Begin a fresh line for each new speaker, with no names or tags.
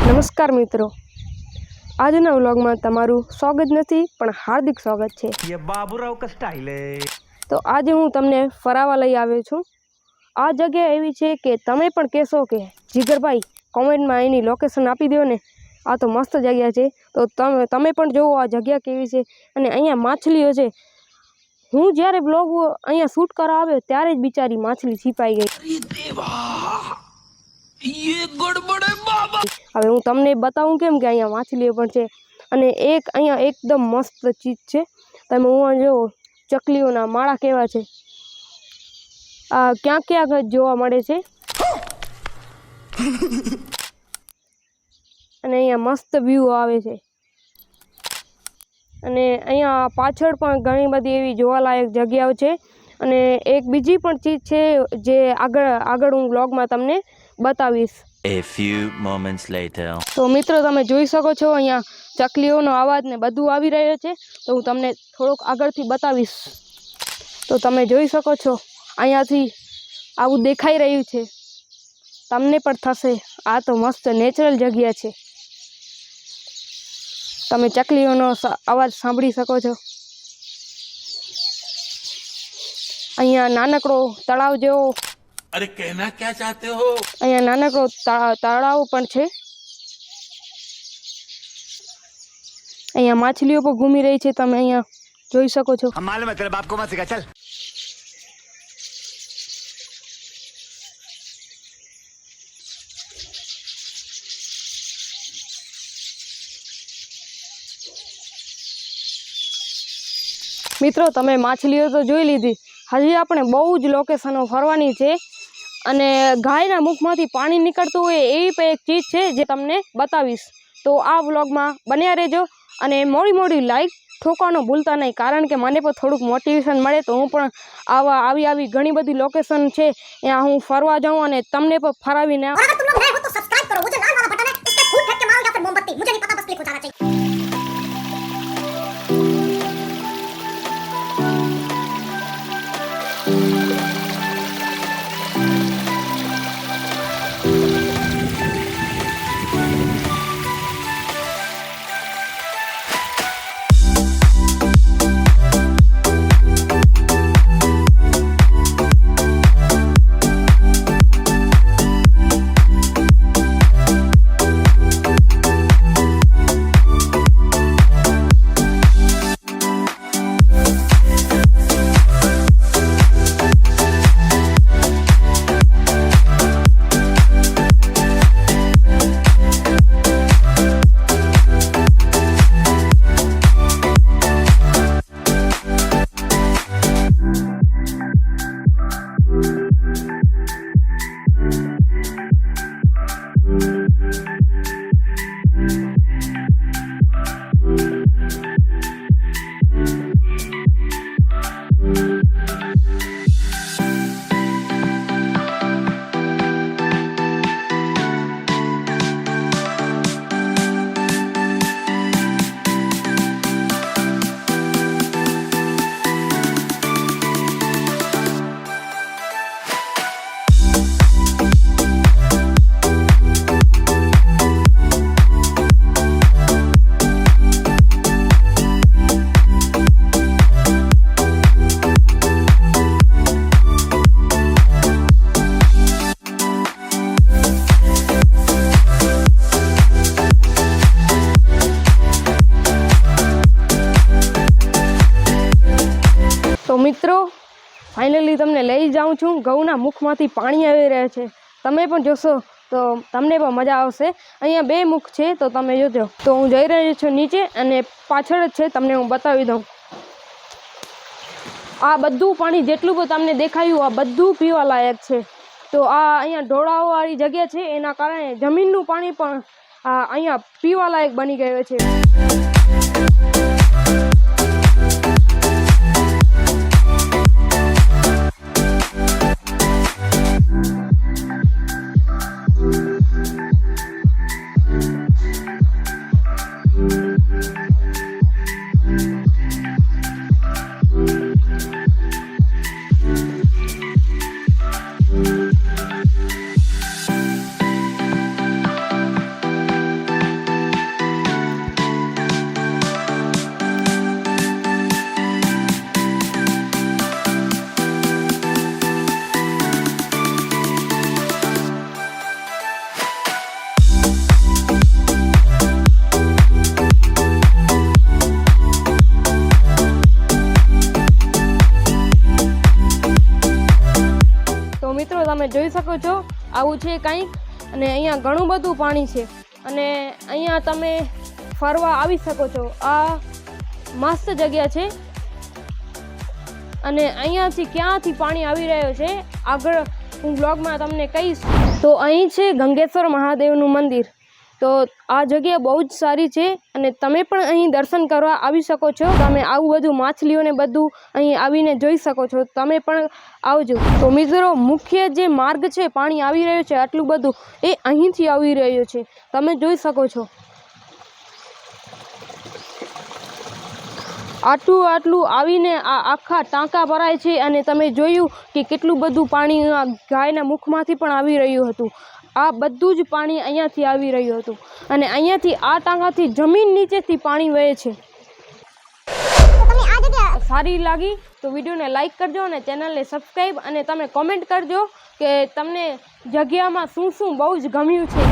નમસ્કાર મિત્રો, આજના વ્લોગમાં તમારું સ્વાગત નથી પણ હાર્દિક સ્વાગત છે।
ये बाबूराव का स्टाइल है।
તો આજે હું તમને ફરાવા લઈ આવ્યો છું। આ જગ્યા એવી છે કે તમે પણ કહેશો કે જીગરભાઈ કોમેન્ટમાં એની લોકેશન આપી દો ને, આ તો મસ્ત જગ્યા છે। તો તમે પણ જુઓ આ જગ્યા કેવી છે। અને અહીંયા માછલીઓ છે। હું જ્યારે બ્લોગ અહીંયા શૂટ કરવા આવ્યો ત્યારે જ બિચારી માછલી છીપાઈ ગઈ। હવે હું તમને બતાવું કેમ કે અહીંયા માછલીઓ પણ છે। અને એક અહીંયા એકદમ મસ્ત ચીજ છે, તમે હું જો ચકલીઓના માળા કેવા છે, આ ક્યાંક ક્યાંક જોવા મળે છે। અને અહીંયા મસ્ત વ્યૂ આવે છે। અને અહીંયા પાછળ પણ ઘણી બધી એવી જોવાલાયક જગ્યાઓ છે। અને એક બીજી પણ ચીજ છે જે આગળ હું બ્લોગમાં તમને બતાવીશ।
A few moments later.
તો મિત્રો તમે જોઈ શકો છો અહીંયા ચકલીઓનો અવાજ ને બધું આવી રહ્યો છે। તો હું તમને થોડુંક આગળથી બતાવીશ। તો તમે જોઈ શકો છો અહીંયાથી આવું દેખાઈ રહ્યું છે, તમને પણ થશે આ તો મસ્ત નેચરલ જગ્યા છે। તમે ચકલીઓનો અવાજ સાંભળી શકો છો। અહીંયા નાનકડો તળાવ જેવો,
अरे कहना क्या चाहते हो?
અહીંયા નાનકડો તળાવ પણ છે। અહીંયા માછલીઓ પણ ઘૂમી રહી છે, તમે અહીંયા જોઈ શકો છો।
हम मालूम है तेरे बाप को मत सिखा, चल।
મિત્રો તમે માછલીઓ તો જોઈ લીધી, હજી આપણે બહુ જ લોકેશનો ફરવાની છે। અને ગાયના મુખમાંથી પાણી નીકળતું હોય એવી પણ એક ચીજ છે જે તમને બતાવીશ। તો આ વ્લોગમાં બન્યા રહેજો અને મોડી લાઈક ઠોકવાનું ભૂલતા નહીં, કારણ કે મને પણ થોડુંક મોટિવેશન મળે તો હું પણ આવી ઘણી બધી લોકેશન છે ત્યાં હું ફરવા જાઉં અને તમને પણ ફરાવીને। તો મિત્રો ફાઇનલી તમને લઈ જાઉં છું, ઘઉંના મુખમાંથી પાણી આવી રહ્યા છે, તમે પણ જોશો તો તમને પણ મજા આવશે। અહીંયા બે મુખ છે તો તમે જોજો। તો હું જઈ રહ્યો છું નીચે અને પાછળ જ છે, તમને હું બતાવી દઉં। આ બધું પાણી જેટલું પણ તમને દેખાયું આ બધું પીવા લાયક છે। તો આ અહીંયા ઢોળાવવાળી જગ્યા છે, એના કારણે જમીનનું પાણી પણ અહીંયા પીવા લાયક બની ગયું છે। તમે જોઈ શકો છો આવું છે કંઈક, અને અહીંયા ઘણું બધું પાણી છે, અને અહીંયા તમે ફરવા આવી શકો છો. આ મસ્ત જગ્યા છે, અને અહીંયાથી ક્યાંથી પાણી આવી રહ્યો છે આગળ હું બ્લોગમાં તમને કહીશ. તો અહીં છે ગંગેશ્વર મહાદેવનું મંદિર. તો આ જગ્યા બહુ જ સારી છે, અને તમે પણ અહીં દર્શન કરવા આવી શકો છો. તમે આવું બધું માછલીઓને બધું અહીં આવીને જોઈ શકો છો. તમે પણ આવજો. તો મિત્રો, મુખ્ય જે માર્ગ છે પાણી આવી રહ્યું છે આટલું બધું, એ અહીંથી આવી રહ્યું છે, તમે જોઈ શકો છો. આટલું આવીને આ આખા ટાંકા ભરાય છે, અને તમે જોયું કે કેટલું બધું પાણી ગાયના મુખમાંથી પણ આવી રહ્યું હતું. આ બધું જ પાણી અહીંયાથી આવી રહ્યું હતું, અને અહીંયાથી આ ટાંકાથી જમીન નીચેથી પાણી વહે છે. સારી લાગી તો વિડીયોને લાઈક કરજો, અને ચેનલને સબસ્ક્રાઈબ, અને તમે કોમેન્ટ કરજો કે તમને જગ્યામાં શું શું બહુ જ ગમ્યું છે.